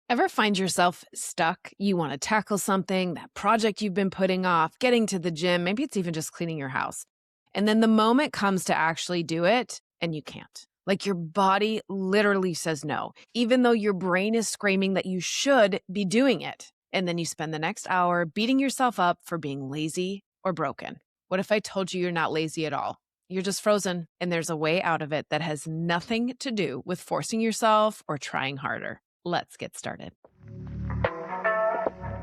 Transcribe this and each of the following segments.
Ever find yourself stuck? You want to tackle something, that project you've been putting off, getting to the gym, maybe it's even just cleaning your house. And then the moment comes to actually do it and you can't. Like your body literally says no, even though your brain is screaming that you should be doing it. And then you spend the next hour beating yourself up for being lazy or broken. What if I told you you're not lazy at all? You're just frozen, and there's a way out of it that has nothing to do with forcing yourself or trying harder. Let's get started.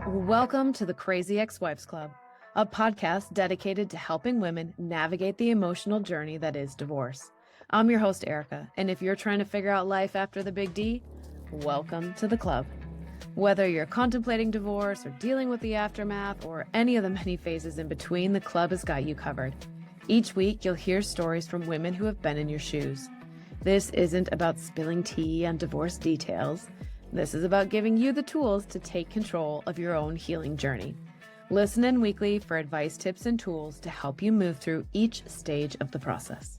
Welcome to the Crazy Ex-Wives Club, a podcast dedicated to helping women navigate the emotional journey that is divorce. I'm your host, Erica, and if you're trying to figure out life after the big D, welcome to the club. Whether you're contemplating divorce or dealing with the aftermath or any of the many phases in between, the club has got you covered. Each week, you'll hear stories from women who have been in your shoes. This isn't about spilling tea on divorce details. This is about giving you the tools to take control of your own healing journey. Listen in weekly for advice, tips, and tools to help you move through each stage of the process.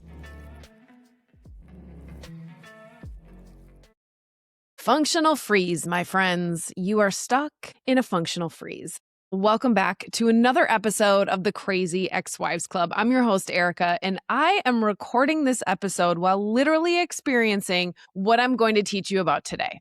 Functional freeze, my friends. You are stuck in a functional freeze. Welcome back to another episode of the Crazy Ex-Wives Club. I'm your host, Erica, and I am recording this episode while literally experiencing what I'm going to teach you about today.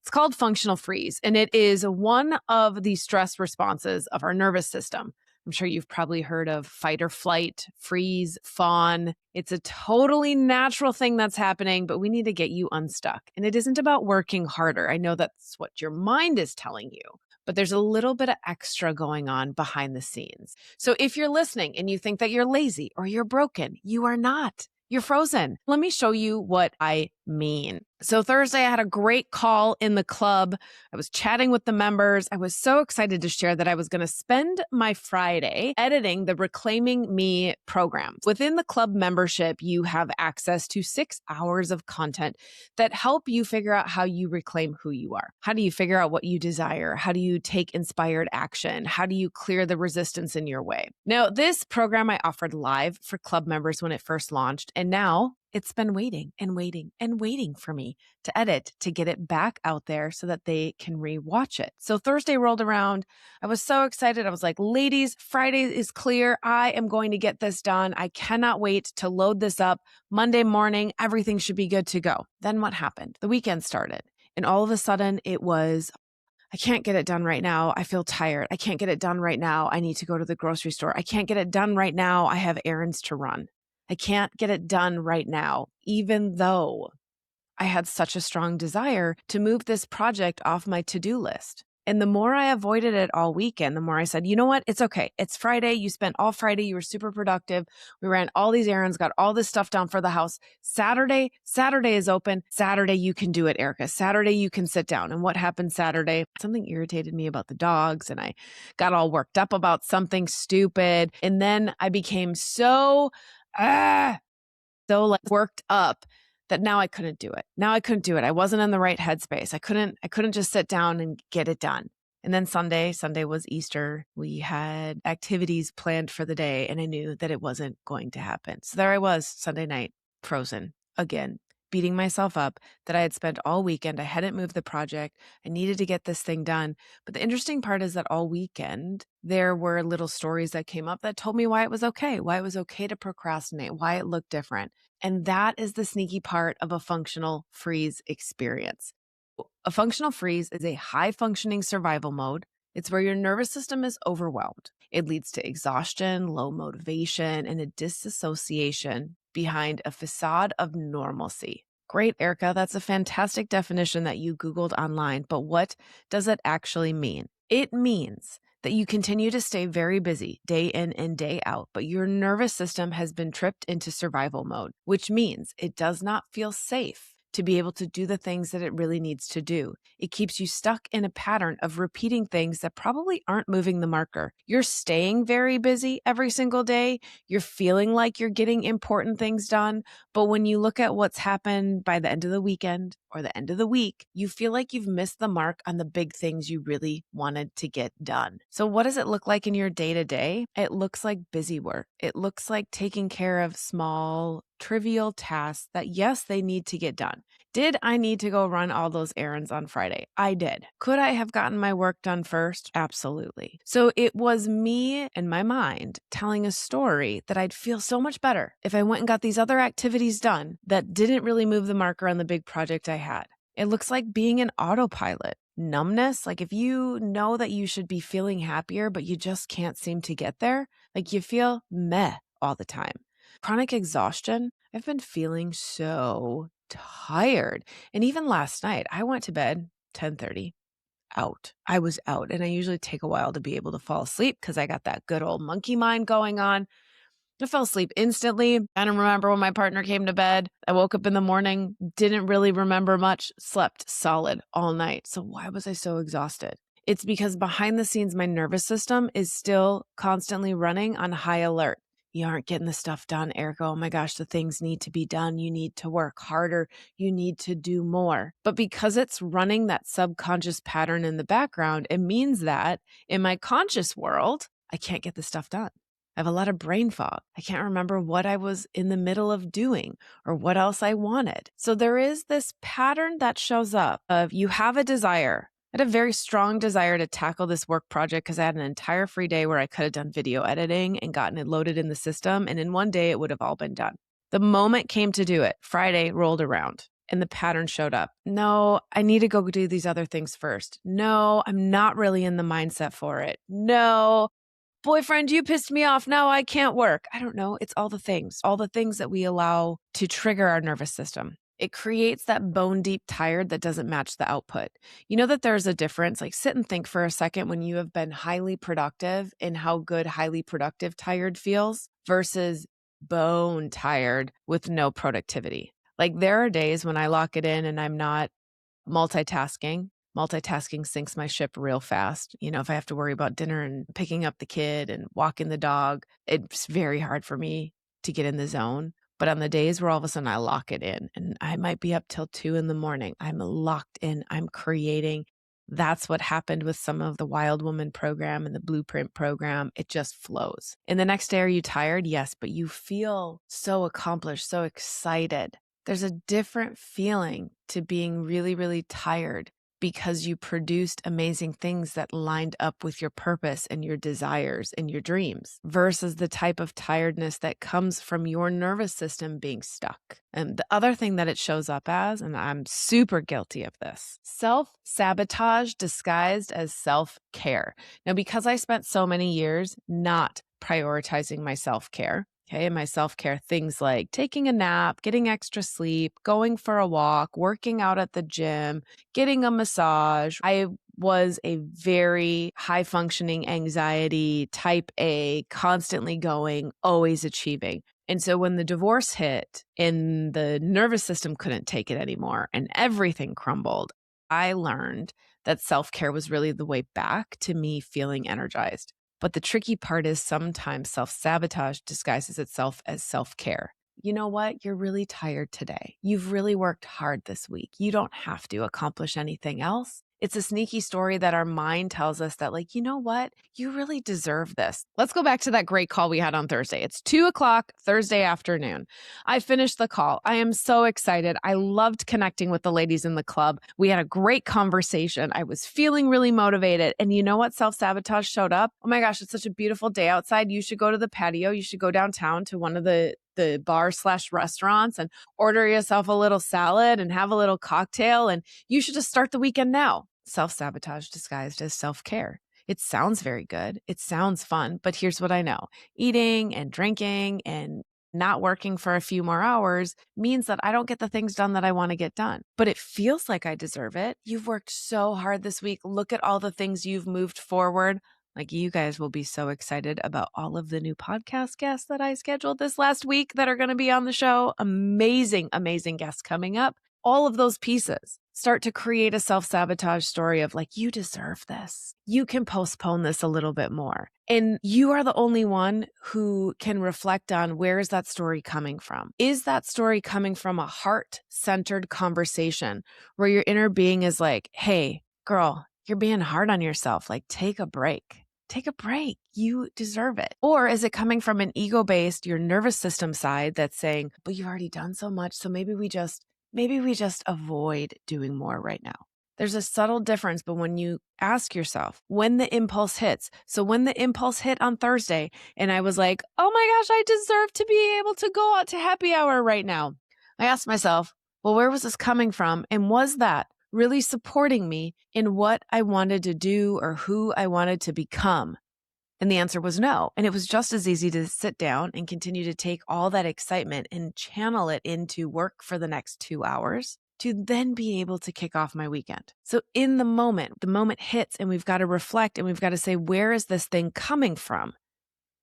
It's called functional freeze, and it is one of the stress responses of our nervous system. I'm sure you've probably heard of fight or flight, freeze, fawn. It's a totally natural thing that's happening, but we need to get you unstuck. And it isn't about working harder. I know that's what your mind is telling you, but there's a little bit of extra going on behind the scenes. So if you're listening and you think that you're lazy or you're broken, you are not. You're frozen. Let me show you what I mean. So Thursday, I had a great call in the club. I was chatting with the members. I was so excited to share that I was going to spend my Friday editing the Reclaiming Me program. Within the club membership, you have access to 6 hours of content that help you figure out how you reclaim who you are. How do you figure out what you desire? How do you take inspired action? How do you clear the resistance in your way? Now, this program I offered live for club members when it first launched, and now it's been waiting and waiting and waiting for me to edit, to get it back out there so that they can rewatch it. So Thursday rolled around. I was so excited. I was like, ladies, Friday is clear. I am going to get this done. I cannot wait to load this up. Monday morning, everything should be good to go. Then what happened? The weekend started. And all of a sudden it was, I can't get it done right now. I feel tired. I can't get it done right now. I need to go to the grocery store. I can't get it done right now. I have errands to run. I can't get it done right now, even though I had such a strong desire to move this project off my to-do list. And the more I avoided it all weekend, the more I said, you know what? It's okay. It's Friday. You spent all Friday. You were super productive. We ran all these errands, got all this stuff done for the house. Saturday is open. Saturday, you can do it, Erica. Saturday, you can sit down. And what happened Saturday? Something irritated me about the dogs, and I got all worked up about something stupid. And then I became so worked up that now I couldn't do it. I wasn't in the right headspace. I couldn't just sit down and get it done. And then Sunday was Easter. We had activities planned for the day, and I knew that it wasn't going to happen. So there I was, Sunday night, frozen again, beating myself up that I had spent all weekend. I hadn't moved the project. I needed to get this thing done. But the interesting part is that all weekend, there were little stories that came up that told me why it was okay to procrastinate, why it looked different. And that is the sneaky part of a functional freeze experience. A functional freeze is a high-functioning survival mode. It's where your nervous system is overwhelmed. It leads to exhaustion, low motivation, and a disassociation behind a facade of normalcy. Great, Erica. That's a fantastic definition that you Googled online. But what does it actually mean? It means that you continue to stay very busy day in and day out, but your nervous system has been tripped into survival mode, which means it does not feel safe to be able to do the things that it really needs to do. It keeps you stuck in a pattern of repeating things that probably aren't moving the marker. You're staying very busy every single day. You're feeling like you're getting important things done. But when you look at what's happened by the end of the weekend or the end of the week, you feel like you've missed the mark on the big things you really wanted to get done. So what does it look like in your day-to-day? It looks like busy work. It looks like taking care of small, trivial tasks that, yes, they need to get done. Did I need to go run all those errands on Friday? I did. Could I have gotten my work done first? Absolutely. So it was me and my mind telling a story that I'd feel so much better if I went and got these other activities done that didn't really move the marker on the big project I had. It looks like being an autopilot. Numbness, like if you know that you should be feeling happier, but you just can't seem to get there, like you feel meh all the time. Chronic exhaustion, I've been feeling so tired. And even last night, I went to bed 10:30 out. I was out, and I usually take a while to be able to fall asleep because I got that good old monkey mind going on. I fell asleep instantly. I don't remember when my partner came to bed. I woke up in the morning, didn't really remember much, slept solid all night. So why was I so exhausted? It's because behind the scenes, my nervous system is still constantly running on high alert. You aren't getting the stuff done, Erica. Oh my gosh, the things need to be done. You need to work harder. You need to do more. But because it's running that subconscious pattern in the background, it means that in my conscious world, I can't get the stuff done. I have a lot of brain fog. I can't remember what I was in the middle of doing or what else I wanted. So there is this pattern that shows up of you have a desire. I had a very strong desire to tackle this work project because I had an entire free day where I could have done video editing and gotten it loaded in the system. And in one day, it would have all been done. The moment came to do it, Friday rolled around and the pattern showed up. No, I need to go do these other things first. No, I'm not really in the mindset for it. No, boyfriend, you pissed me off. Now I can't work. I don't know. It's all the things that we allow to trigger our nervous system. It creates that bone deep tired that doesn't match the output. You know that there's a difference. Like sit and think for a second when you have been highly productive and how good highly productive tired feels versus bone tired with no productivity. Like there are days when I lock it in and I'm not multitasking. Multitasking sinks my ship real fast. You know, if I have to worry about dinner and picking up the kid and walking the dog, it's very hard for me to get in the zone. But on the days where all of a sudden I lock it in and I might be up till 2 a.m, I'm locked in, I'm creating. That's what happened with some of the Wild Woman program and the Blueprint program. It just flows. And the next day, are you tired? Yes, but you feel so accomplished, so excited. There's a different feeling to being really, really tired because you produced amazing things that lined up with your purpose and your desires and your dreams versus the type of tiredness that comes from your nervous system being stuck. And the other thing that it shows up as, and I'm super guilty of this, self-sabotage disguised as self-care. Now, because I spent so many years not prioritizing my self-care, okay, and my self-care, things like taking a nap, getting extra sleep, going for a walk, working out at the gym, getting a massage. I was a very high-functioning anxiety, type A, constantly going, always achieving. And so when the divorce hit and the nervous system couldn't take it anymore and everything crumbled, I learned that self-care was really the way back to me feeling energized. But the tricky part is sometimes self-sabotage disguises itself as self-care. You know what? You're really tired today. You've really worked hard this week. You don't have to accomplish anything else. It's a sneaky story that our mind tells us that, like, you know what? You really deserve this. Let's go back to that great call we had on Thursday. It's 2:00 Thursday afternoon. I finished the call. I am so excited. I loved connecting with the ladies in the club. We had a great conversation. I was feeling really motivated. And you know what? Self-sabotage showed up. Oh my gosh, it's such a beautiful day outside. You should go to the patio. You should go downtown to one of the bar/restaurants and order yourself a little salad and have a little cocktail. And you should just start the weekend now. Self-sabotage disguised as self-care. It sounds very good. It sounds fun, but here's what I know. Eating and drinking and not working for a few more hours means that I don't get the things done that I want to get done. But it feels like I deserve it. You've worked so hard this week. Look at all the things you've moved forward. Like you guys will be so excited about all of the new podcast guests that I scheduled this last week that are going to be on the show. Amazing, amazing guests coming up. All of those pieces start to create a self-sabotage story of like, you deserve this. You can postpone this a little bit more. And you are the only one who can reflect on where is that story coming from? Is that story coming from a heart-centered conversation where your inner being is like, hey, girl, you're being hard on yourself. Like, take a break. Take a break. You deserve it. Or is it coming from an ego-based, your nervous system side that's saying, but you've already done so much, so maybe we just maybe we just avoid doing more right now. There's a subtle difference, but when you ask yourself when the impulse hits, so when the impulse hit on Thursday and I was like, oh my gosh, I deserve to be able to go out to happy hour right now. I asked myself, well, where was this coming from? And was that really supporting me in what I wanted to do or who I wanted to become? And the answer was no. And it was just as easy to sit down and continue to take all that excitement and channel it into work for the next 2 hours to then be able to kick off my weekend. So in the moment hits and we've got to reflect and we've got to say, where is this thing coming from?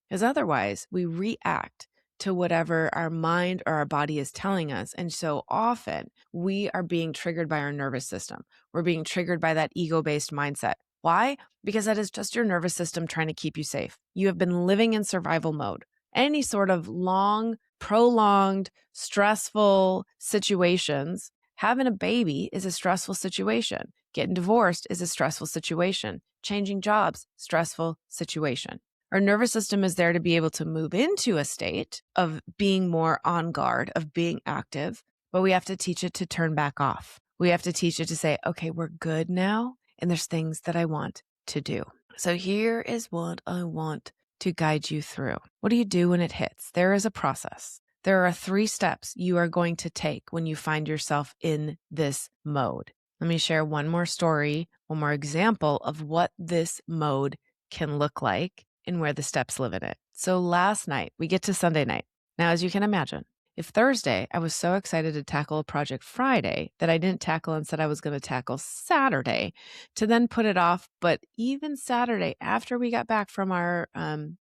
Because otherwise we react to whatever our mind or our body is telling us. And so often we are being triggered by our nervous system. We're being triggered by that ego-based mindset. Why? Because that is just your nervous system trying to keep you safe. You have been living in survival mode. Any sort of long, prolonged, stressful situations, having a baby is a stressful situation. Getting divorced is a stressful situation. Changing jobs, stressful situation. Our nervous system is there to be able to move into a state of being more on guard, of being active, but we have to teach it to turn back off. We have to teach it to say, okay, we're good now, and there's things that I want to do. So here is what I want to guide you through. What do you do when it hits? There is a process. There are 3 steps you are going to take when you find yourself in this mode. Let me share one more story, one more example of what this mode can look like and where the steps live in it. So last night, we get to Sunday night. Now, as you can imagine, if Thursday, I was so excited to tackle a project Friday that I didn't tackle and said I was going to tackle Saturday to then put it off. But even Saturday, after we got back from our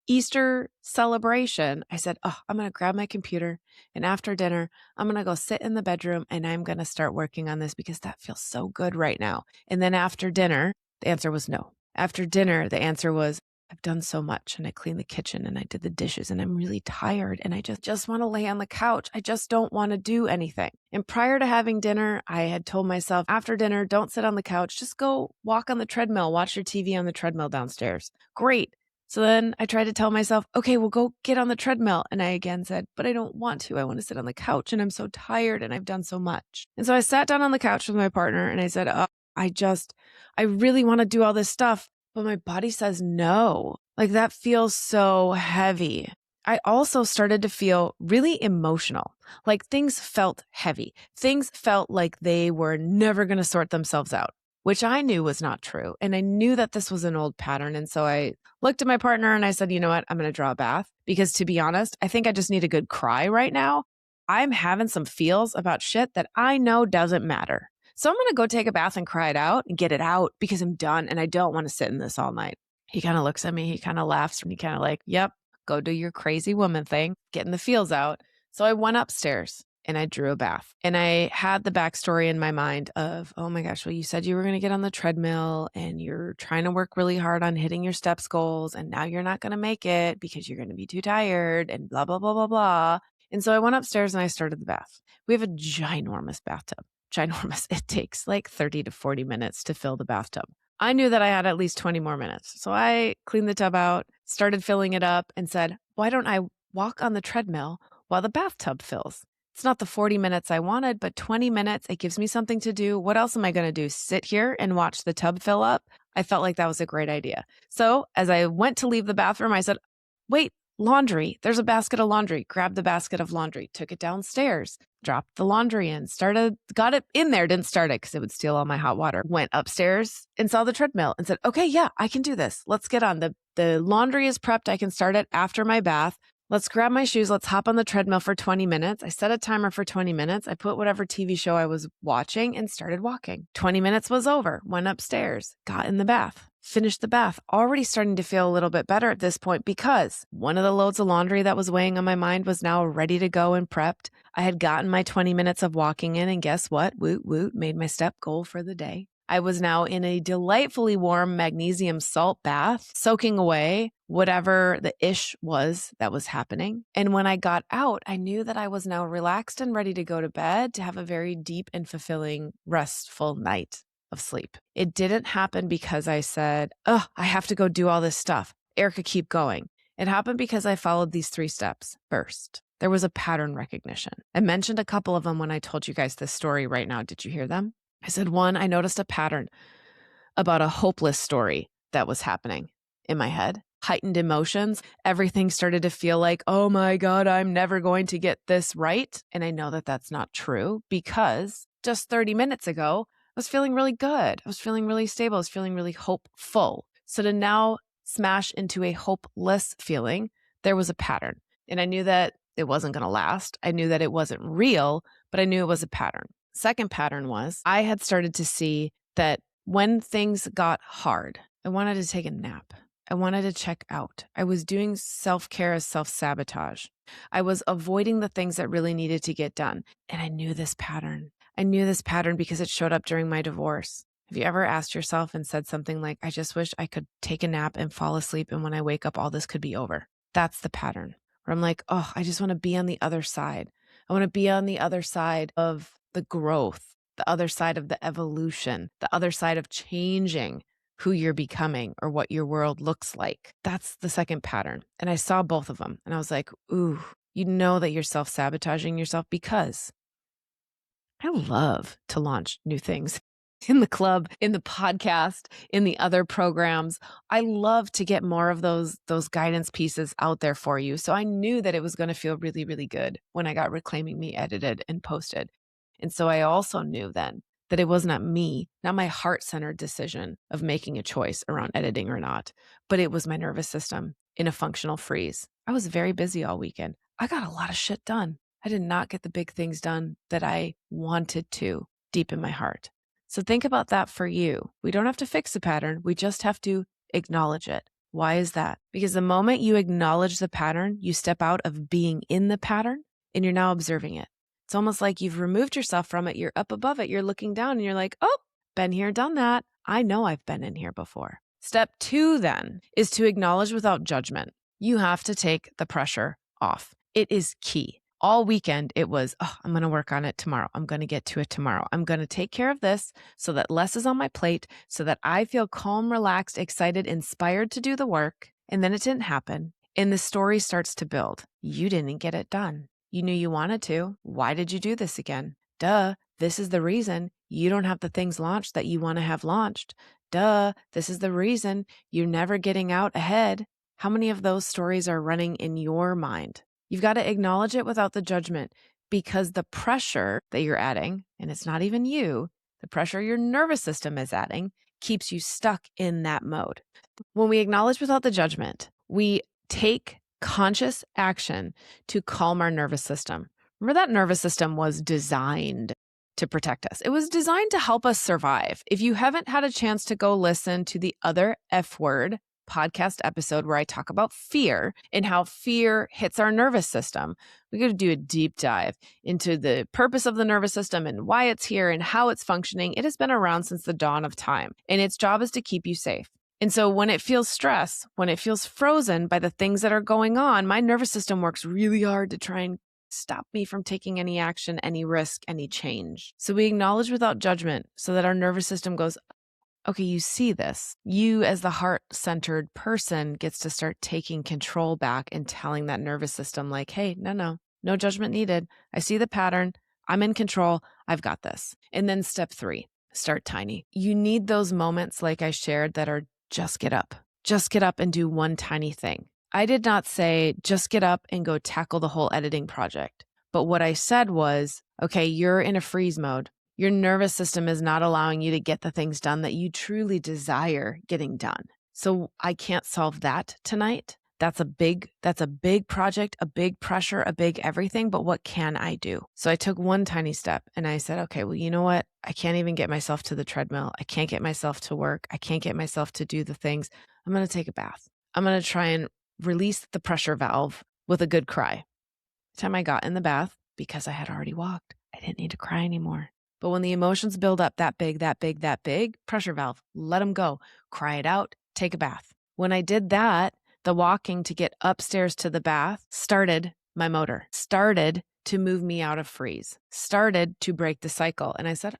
Easter celebration, I said, oh, I'm going to grab my computer. And after dinner, I'm going to go sit in the bedroom and I'm going to start working on this because that feels so good right now. And then after dinner, the answer was no. After dinner, the answer was, I've done so much and I cleaned the kitchen and I did the dishes and I'm really tired and I just want to lay on the couch. I just don't want to do anything. And prior to having dinner, I had told myself after dinner, don't sit on the couch, just go walk on the treadmill, watch your TV on the treadmill downstairs. Great. So then I tried to tell myself, okay, well, go get on the treadmill. And I again said, but I don't want to. I want to sit on the couch and I'm so tired and I've done so much. And so I sat down on the couch with my partner and I said, oh, I really want to do all this stuff. But my body says no. Like that feels so heavy. I also started to feel really emotional. Like things felt heavy. Things felt like they were never going to sort themselves out, which I knew was not true. And I knew that this was an old pattern. And so I looked at my partner and I said, you know what? I'm going to draw a bath because to be honest, I think I just need a good cry right now. I'm having some feels about shit that I know doesn't matter. So I'm going to go take a bath and cry it out and get it out because I'm done and I don't want to sit in this all night. He kind of looks at me. He kind of laughs and he kind of like, yep, go do your crazy woman thing, getting the feels out. So I went upstairs and I drew a bath and I had the backstory in my mind of, oh my gosh, well, you said you were going to get on the treadmill and you're trying to work really hard on hitting your steps goals. And now you're not going to make it because you're going to be too tired and blah, blah, blah, blah, blah. And so I went upstairs and I started the bath. We have a ginormous bathtub. Ginormous. It takes like 30 to 40 minutes to fill the bathtub. I knew that I had at least 20 more minutes. So I cleaned the tub out, started filling it up and said, why don't I walk on the treadmill while the bathtub fills? It's not the 40 minutes I wanted, but 20 minutes. It gives me something to do. What else am I going to do? Sit here and watch the tub fill up? I felt like that was a great idea. So as I went to leave the bathroom, I said, wait, laundry. There's a basket of laundry. Grabbed the basket of laundry, took it downstairs, dropped the laundry in, got it in there, didn't start it because it would steal all my hot water. Went upstairs and saw the treadmill and said, okay, yeah, I can do this. Let's get on. The laundry is prepped. I can start it after my bath. Let's grab my shoes. Let's hop on the treadmill for 20 minutes. I set a timer for 20 minutes. I put whatever TV show I was watching and started walking. 20 minutes was over. Went upstairs, got in the bath, finished the bath, already starting to feel a little bit better at this point because one of the loads of laundry that was weighing on my mind was now ready to go and prepped. I had gotten my 20 minutes of walking in and guess what? Woot, woot, made my step goal for the day. I was now in a delightfully warm magnesium salt bath, soaking away whatever the ish was that was happening. And when I got out, I knew that I was now relaxed and ready to go to bed to have a very deep and fulfilling, restful night of sleep. It didn't happen because I said, oh, I have to go do all this stuff. Erica, keep going. It happened because I followed these 3 steps. First, There was a pattern recognition. I mentioned a couple of them when I told you guys this story right now. Did you hear them? I said, one, I noticed a pattern about a hopeless story that was happening in my head. Heightened emotions. Everything started to feel like, oh my God, I'm never going to get this right. And I know that that's not true because just 30 minutes ago, I was feeling really good. I was feeling really stable. I was feeling really hopeful. So to now smash into a hopeless feeling, there was a pattern. And I knew that it wasn't going to last. I knew that it wasn't real, but I knew it was a pattern. Second pattern was I had started to see that when things got hard, I wanted to take a nap. I wanted to check out. I was doing self-care as self-sabotage. I was avoiding the things that really needed to get done. And I knew this pattern. I knew this pattern because it showed up during my divorce. Have you ever asked yourself and said something like, I just wish I could take a nap and fall asleep, and when I wake up, all this could be over? That's the pattern. Where I'm like, oh, I just want to be on the other side. I want to be on the other side of the growth, the other side of the evolution, the other side of changing who you're becoming or what your world looks like. That's the second pattern. And I saw both of them and I was like, ooh, you know that you're self-sabotaging yourself because I love to launch new things in the club, in the podcast, in the other programs. I love to get more of those guidance pieces out there for you. So I knew that it was going to feel really, really good when I got Reclaiming Me edited and posted. And so I also knew then that it was not me, not my heart-centered decision of making a choice around editing or not, but it was my nervous system in a functional freeze. I was very busy all weekend. I got a lot of shit done. I did not get the big things done that I wanted to deep in my heart. So think about that for you. We don't have to fix the pattern. We just have to acknowledge it. Why is that? Because the moment you acknowledge the pattern, you step out of being in the pattern and you're now observing it. It's almost like you've removed yourself from it. You're up above it. You're looking down and you're like, oh, been here, done that. I know I've been in here before. Step 2 then is to acknowledge without judgment. You have to take the pressure off. It is key. All weekend, it was, oh, I'm going to work on it tomorrow. I'm going to get to it tomorrow. I'm going to take care of this so that less is on my plate, so that I feel calm, relaxed, excited, inspired to do the work. And then it didn't happen. And the story starts to build. You didn't get it done. You knew you wanted to. Why did you do this again? Duh, this is the reason you don't have the things launched that you want to have launched. Duh, this is the reason you're never getting out ahead. How many of those stories are running in your mind? You've got to acknowledge it without the judgment, because the pressure that you're adding, and it's not even you, the pressure your nervous system is adding, keeps you stuck in that mode. When we acknowledge without the judgment, we take conscious action to calm our nervous system. Remember, that nervous system was designed to protect us. It was designed to help us survive. If you haven't had a chance to go listen to the Other F Word podcast episode where I talk about fear and how fear hits our nervous system, we're going to do a deep dive into the purpose of the nervous system and why it's here and how it's functioning. It has been around since the dawn of time, and its job is to keep you safe. And so when it feels stress, when it feels frozen by the things that are going on, my nervous system works really hard to try and stop me from taking any action, any risk, any change. So we acknowledge without judgment so that our nervous system goes, okay, you see this. You as the heart-centered person gets to start taking control back and telling that nervous system like, hey, no judgment needed. I see the pattern. I'm in control. I've got this. And then step 3, start tiny. You need those moments like I shared that are just get up. Just get up and do one tiny thing. I did not say just get up and go tackle the whole editing project. But what I said was, okay, you're in a freeze mode. Your nervous system is not allowing you to get the things done that you truly desire getting done. So I can't solve that tonight. That's a big project, a big pressure, a big everything, but what can I do? So I took one tiny step and I said, okay, well, you know what? I can't even get myself to the treadmill. I can't get myself to work. I can't get myself to do the things. I'm going to take a bath. I'm going to try and release the pressure valve with a good cry. The time I got in the bath, because I had already walked, I didn't need to cry anymore. But when the emotions build up that big, pressure valve, let them go. Cry it out, take a bath. When I did that, the walking to get upstairs to the bath started my motor, started to move me out of freeze, started to break the cycle. And I said,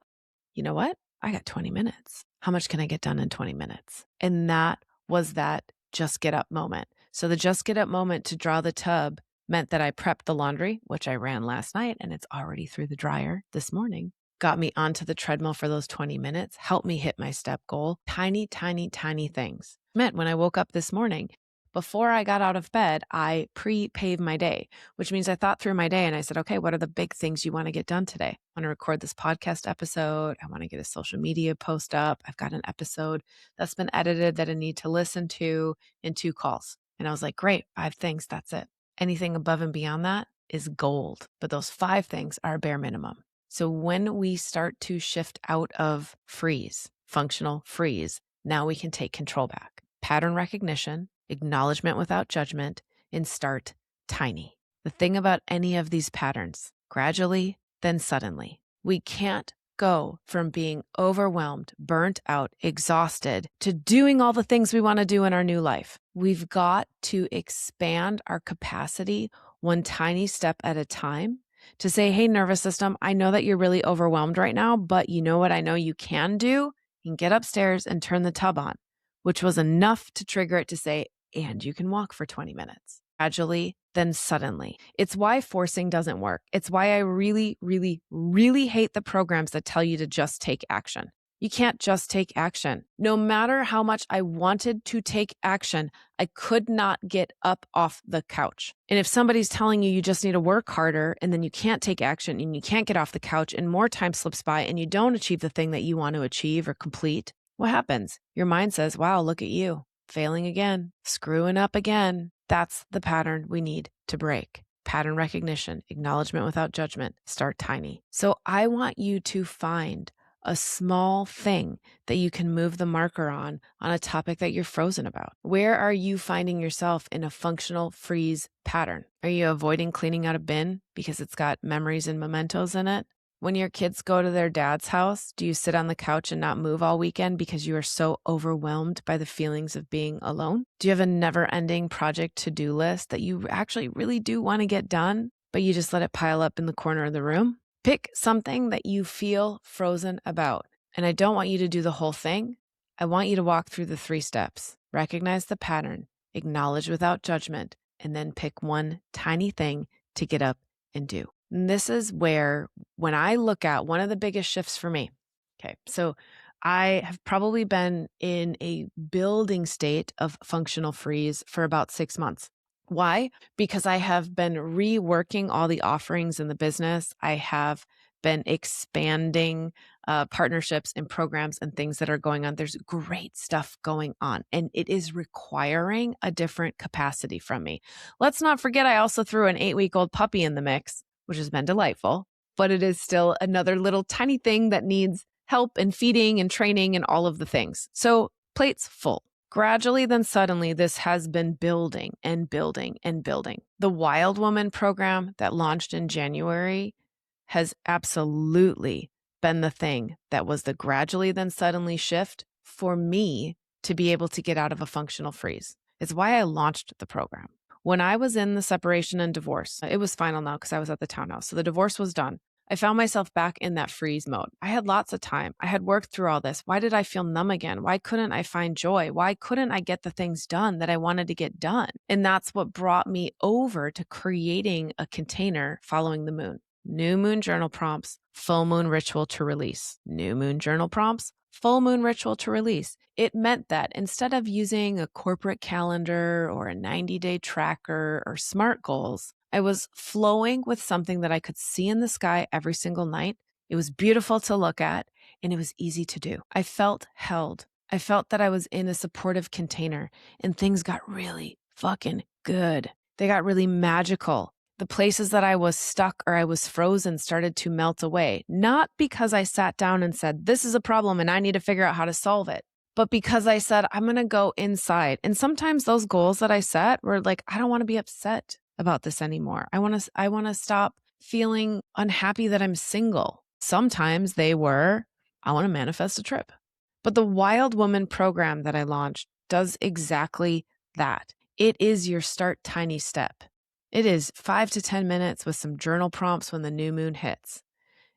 you know what? I got 20 minutes. How much can I get done in 20 minutes? And that was that just get up moment. So the just get up moment to draw the tub meant that I prepped the laundry, which I ran last night, and it's already through the dryer this morning. Got me onto the treadmill for those 20 minutes, helped me hit my step goal. Tiny, tiny, tiny things. Meant when I woke up this morning, before I got out of bed, I pre-paved my day, which means I thought through my day and I said, okay, what are the big things you want to get done today? I want to record this podcast episode. I want to get a social media post up. I've got an episode that's been edited that I need to listen to in 2 calls. And I was like, great, 5 things. That's it. Anything above and beyond that is gold. But those 5 things are bare minimum. So when we start to shift out of freeze, functional freeze, now we can take control back. Pattern recognition, acknowledgement without judgment, and start tiny. The thing about any of these patterns, gradually, then suddenly. We can't go from being overwhelmed, burnt out, exhausted, to doing all the things we want to do in our new life. We've got to expand our capacity one tiny step at a time to say, hey, nervous system, I know that you're really overwhelmed right now, but you know what I know you can do? You can get upstairs and turn the tub on, which was enough to trigger it to say, and you can walk for 20 minutes. Gradually, then suddenly. It's why forcing doesn't work. It's why I really, really, really hate the programs that tell you to just take action. You can't just take action. No matter how much I wanted to take action, I could not get up off the couch. And if somebody's telling you you just need to work harder and then you can't take action and you can't get off the couch and more time slips by and you don't achieve the thing that you want to achieve or complete, what happens? Your mind says, wow, look at you, failing again, screwing up again. That's the pattern we need to break. Pattern recognition, acknowledgement without judgment, start tiny. So I want you to find a small thing that you can move the marker on a topic that you're frozen about. Where are you finding yourself in a functional freeze pattern? Are you avoiding cleaning out a bin because it's got memories and mementos in it? When your kids go to their dad's house, do you sit on the couch and not move all weekend because you are so overwhelmed by the feelings of being alone? Do you have a never-ending project to-do list that you actually really do want to get done, but you just let it pile up in the corner of the room? Pick something that you feel frozen about. And I don't want you to do the whole thing. I want you to walk through the 3 steps. Recognize the pattern, acknowledge without judgment, and then pick one tiny thing to get up and do. And this is where, when I look at one of the biggest shifts for me, okay, so I have probably been in a building state of functional freeze for about 6 months. Why? Because I have been reworking all the offerings in the business. I have been expanding partnerships and programs and things that are going on. There's great stuff going on, and it is requiring a different capacity from me. Let's not forget, I also threw an 8-week-old puppy in the mix, which has been delightful, but it is still another little tiny thing that needs help and feeding and training and all of the things. So plate's full. Gradually, then suddenly, this has been building and building and building. The Wild Woman program that launched in January has absolutely been the thing that was the gradually, then suddenly shift for me to be able to get out of a functional freeze. It's why I launched the program. When I was in the separation and divorce, it was final now because I was at the townhouse. So the divorce was done. I found myself back in that freeze mode. I had lots of time. I had worked through all this. Why did I feel numb again? Why couldn't I find joy? Why couldn't I get the things done that I wanted to get done? And that's what brought me over to creating a container following the moon. New moon journal prompts, full moon ritual to release. New moon journal prompts, full moon ritual to release. It meant that instead of using a corporate calendar or a 90-day tracker or SMART goals, I was flowing with something that I could see in the sky every single night. It was beautiful to look at, and it was easy to do. I felt held. I felt that I was in a supportive container, and things got really fucking good. They got really magical. The places that I was stuck or I was frozen started to melt away, not because I sat down and said, this is a problem and I need to figure out how to solve it, but because I said, I'm going to go inside. And sometimes those goals that I set were like, I don't want to be upset about this anymore. I want to stop feeling unhappy that I'm single. Sometimes they were, I want to manifest a trip. But the Wild Woman program that I launched does exactly that. It is your start tiny step. It is 5 to 10 minutes with some journal prompts when the new moon hits.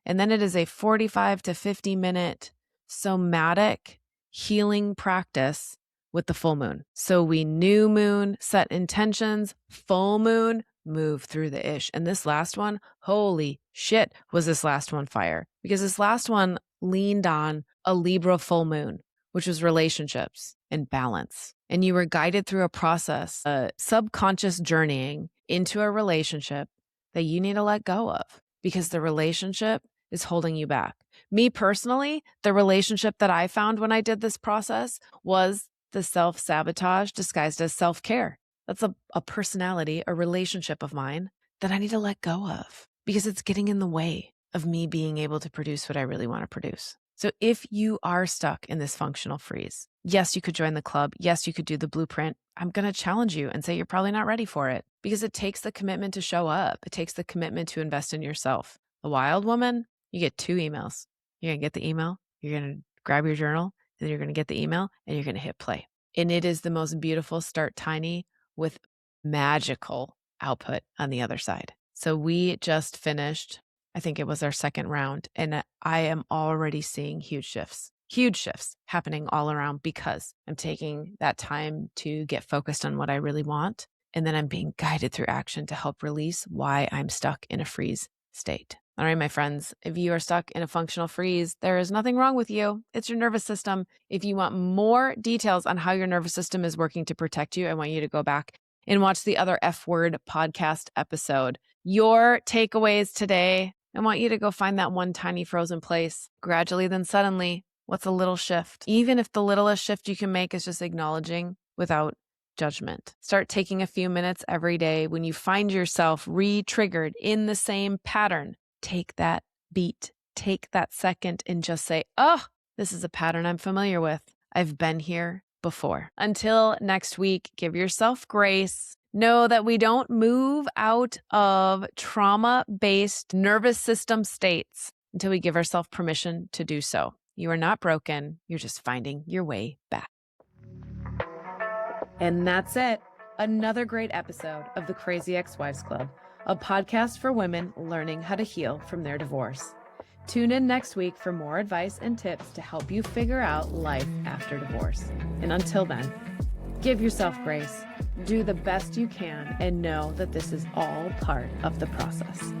And then it is a 45 to 50 minute somatic healing practice with the full moon. So we new moon, set intentions, full moon, move through the ish. And this last one, holy shit, was this last one fire. Because this last one leaned on a Libra full moon, which was relationships and balance. And you were guided through a process, a subconscious journeying into a relationship that you need to let go of because the relationship is holding you back. Me personally, the relationship that I found when I did this process was the self-sabotage disguised as self-care. That's a personality, a relationship of mine that I need to let go of because it's getting in the way of me being able to produce what I really want to produce. So if you are stuck in this functional freeze, yes, you could join the club. Yes, you could do the blueprint. I'm going to challenge you and say you're probably not ready for it because it takes the commitment to show up. It takes the commitment to invest in yourself. The wild woman, you get 2 emails. You're going to get the email. You're going to grab your journal, and then you're going to get the email, and you're going to hit play. And it is the most beautiful start tiny with magical output on the other side. So we just finished, I think it was our second round, and I am already seeing huge shifts happening all around because I'm taking that time to get focused on what I really want. And then I'm being guided through action to help release why I'm stuck in a freeze state. All right, my friends, if you are stuck in a functional freeze, there is nothing wrong with you. It's your nervous system. If you want more details on how your nervous system is working to protect you, I want you to go back and watch the other F Word podcast episode. Your takeaways today, I want you to go find that one tiny frozen place. Gradually, then suddenly, what's a little shift? Even if the littlest shift you can make is just acknowledging without judgment. Start taking a few minutes every day when you find yourself re-triggered in the same pattern. Take that beat, take that second and just say, oh, this is a pattern I'm familiar with. I've been here before. Until next week, give yourself grace. Know that we don't move out of trauma-based nervous system states until we give ourselves permission to do so. You are not broken. You're just finding your way back. And that's it. Another great episode of the Crazy Ex-Wives Club, a podcast for women learning how to heal from their divorce. Tune in next week for more advice and tips to help you figure out life after divorce. And until then, give yourself grace, do the best you can, and know that this is all part of the process.